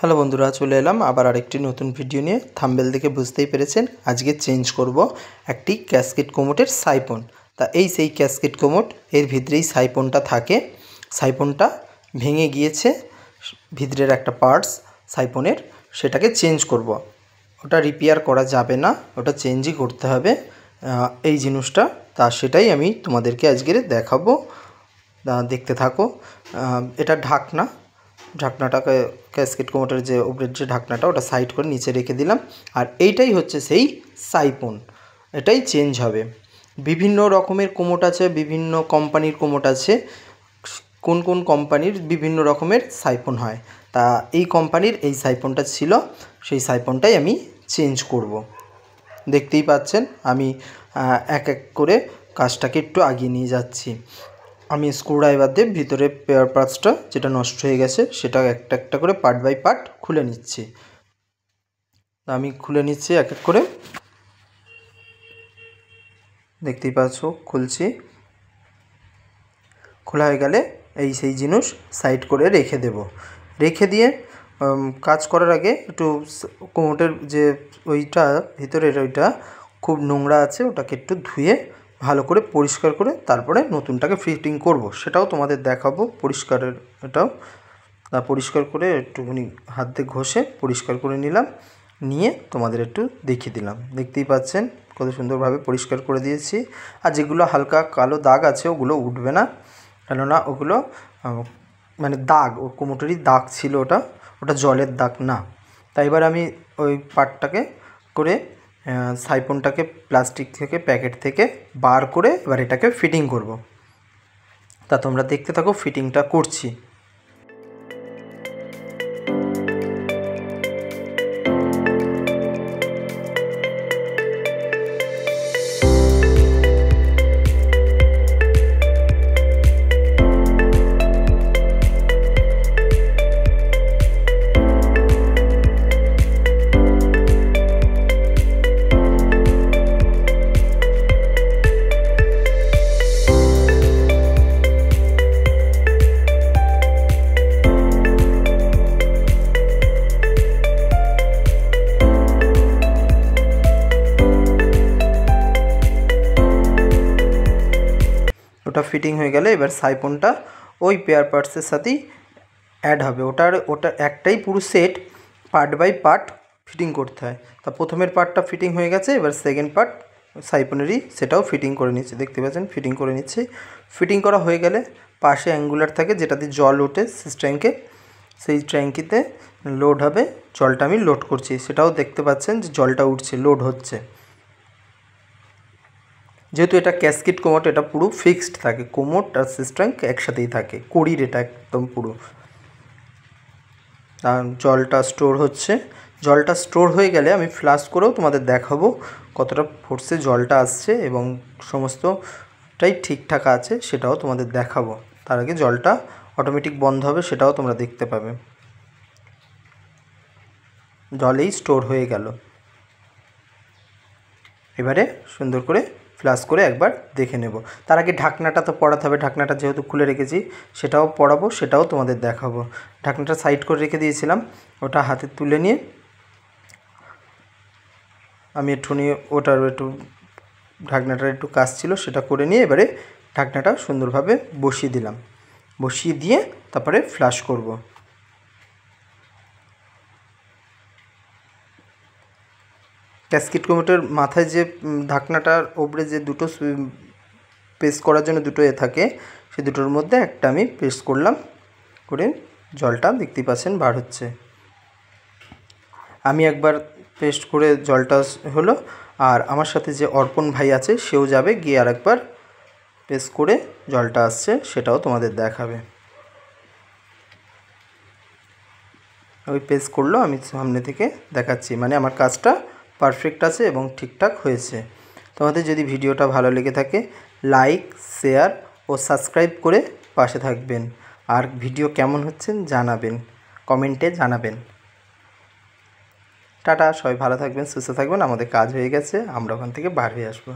Hello বন্ধুরা, চলে এলাম আবার আরেকটি নতুন ভিডিও নিয়ে। থাম্বনেল দেখে বুঝতেই পেরেছেন আজকে চেঞ্জ করব একটি ক্যাসকেট কোমোটের সাইপন। তা সেই ক্যাসকেট কোমোট, এর ভিতরেই সাইপনটা থাকে। সাইপনটা ভেঙে গিয়েছে, ভিতরের একটা পার্টস সাইপনের, সেটাকে চেঞ্জ করব। ওটা রিপেয়ার করা যাবে না, ওটা চেঞ্জই করতে হবে এই জিনিসটা। তা সেটাই আমি তোমাদেরকে আজকে দেখাবো, দেখতে থাকো। এটা ঢাকনাটাকে ক্যাসকেট কোমোটের যে উপরের যে ঢাকনাটা, ওটা সাইড করে নিচে রেখে দিলাম। আর এইটাই হচ্ছে সেই সাইপন, এটাই চেঞ্জ হবে। বিভিন্ন রকমের কোমোট আছে, বিভিন্ন কোম্পানির কোমোট আছে। কোন কোন কোম্পানির বিভিন্ন রকমের সাইপন হয়, তা এই কোম্পানির এই সাইপনটা ছিল, সেই সাইপনটাই আমি চেঞ্জ করব। দেখতেই পাচ্ছেন আমি এক এক করে কাজটাকে একটু আগিয়ে নিয়ে যাচ্ছি। আমি স্ক্রুড্রাইভার দিয়ে ভিতরে পেয়ার পার্টসটা যেটা নষ্ট হয়ে গেছে সেটা একটা একটা করে পার্ট বাই পার্ট খুলে নিচ্ছি। আমি খুলে নিচ্ছি এক এক করে, দেখতেই পাচ্ছ খুলছি। খোলা হয়ে গেলে সেই জিনিস সাইড করে রেখে দেব। রেখে দিয়ে কাজ করার আগে একটু কোমোটের যে ওইটা ভিতরের ওইটা খুব নোংরা আছে, ওটাকে একটু ধুয়ে ভালো করে পরিষ্কার করে তারপরে নতুনটাকে ফিটিং করব, সেটাও তোমাদের দেখাবো। পরিষ্কারের এটাও পরিষ্কার করে একটুখানি হাত দিয়ে ঘষে পরিষ্কার করে নিলাম, নিয়ে তোমাদের একটু দেখিয়ে দিলাম। দেখতেই পাচ্ছেন কত সুন্দরভাবে পরিষ্কার করে দিয়েছি। আর যেগুলো হালকা কালো দাগ আছে ওগুলো উঠবে না, কেননা ওগুলো মানে দাগ, ও কোমোটেরই দাগ ছিল, ওটা জলের দাগ না। তাই এবার আমি ওই পার্টটাকে করে সাইপনটাকে প্লাস্টিক থেকে প্যাকেট থেকে বার করে এবার এটাকে ফিটিং করব। তা তোমরা দেখতে থাকো ফিটিংটা করছি। ওটা ফিটিং হয়ে গেলে এবার সাইপনটা ওই পেয়ার পার্টসের সাথেই অ্যাড হবে। ওটা একটাই পুরো set part by part fitting করতে হয়। তা প্রথমের পার্টটা ফিটিং হয়ে গেছে, এবার সেকেন্ড পার্ট সাইপনেরই সেটাও ফিটিং করে নিচ্ছি। দেখতে পাচ্ছেন ফিটিং করে নিচ্ছি। ফিটিং করা হয়ে গেলে পাশে অ্যাঙ্গুলার থাকে যেটাতে জল ওঠে ট্যাঙ্কে, সেই ট্যাঙ্কিতে লোড হবে। জলটা আমি লোড করছি, সেটাও দেখতে পাচ্ছেন যে জলটা উঠছে, লোড হচ্ছে। যেহেতু এটা ক্যাসকেট কোমোট, এটা পুরো ফিক্সড থাকে, কোমোট আর সিস্টেম একসাথেই থাকে, কড়ির এটা একদম পুরো। জলটা স্টোর হচ্ছে, জলটা স্টোর হয়ে গেলে আমি ফ্লাশ করেও তোমাদের দেখাবো কতটা ফোর্সে জলটা আসছে এবং সমস্তটাই ঠিকঠাক আছে, সেটাও তোমাদের দেখাবো। তার আগে জলটা অটোমেটিক বন্ধ হবে, সেটাও তোমরা দেখতে পাবে। জলেই স্টোর হয়ে গেল। এবারে সুন্দর করে ফ্লাশ করে একবার দেখে নেব। তার আগে ঢাকনাটা তো পড়াতে হবে, ঢাকনাটা যেহেতু খুলে রেখেছি সেটাও পড়াবো, সেটাও তোমাদের দেখাবো। ঢাকনাটা সাইড করে রেখে দিয়েছিলাম, ওটা হাতে তুলে নিয়ে আমি ওটার একটু ঢাকনাটার একটু কাজ ছিল সেটা করে নিয়ে এবারে ঢাকনাটা সুন্দরভাবে বসিয়ে দিলাম। বসিয়ে দিয়ে তারপরে ফ্লাশ করব। ক্যাসকেট কোমোটের মাথায় যে ঢাকনাটার ওপরে যে দুটো পেস্ট করার জন্য দুটো থাকে, সেই দুটোর মধ্যে একটা আমি পেস্ট করলাম, করে জলটা দেখতেই পাচ্ছেন বার হচ্ছে। আমি একবার পেস্ট করে জলটা হলো, আর আমার সাথে যে অর্পণ ভাই আছে সেও যাবে, গিয়ে আর একবার পেস্ট করে জলটা আসছে সেটাও তোমাদের দেখাবে। ওই পেস্ট করলো, আমি সামনে থেকে দেখাচ্ছি, মানে আমার কাজটা পারফেক্ট আছে এবং ঠিকঠাক হয়েছে। তোমাদের যদি ভিডিওটা ভালো লেগে থাকে লাইক, শেয়ার ও সাবস্ক্রাইব করে পাশে থাকবেন। আর ভিডিও কেমন হচ্ছে জানাবেন, কমেন্টে জানাবেন। টাটা, সবাই ভালো থাকবেন, সুস্থ থাকবেন। আমাদের কাজ হয়ে গেছে, আমরা ওখান থেকে বার হয়ে আসবো।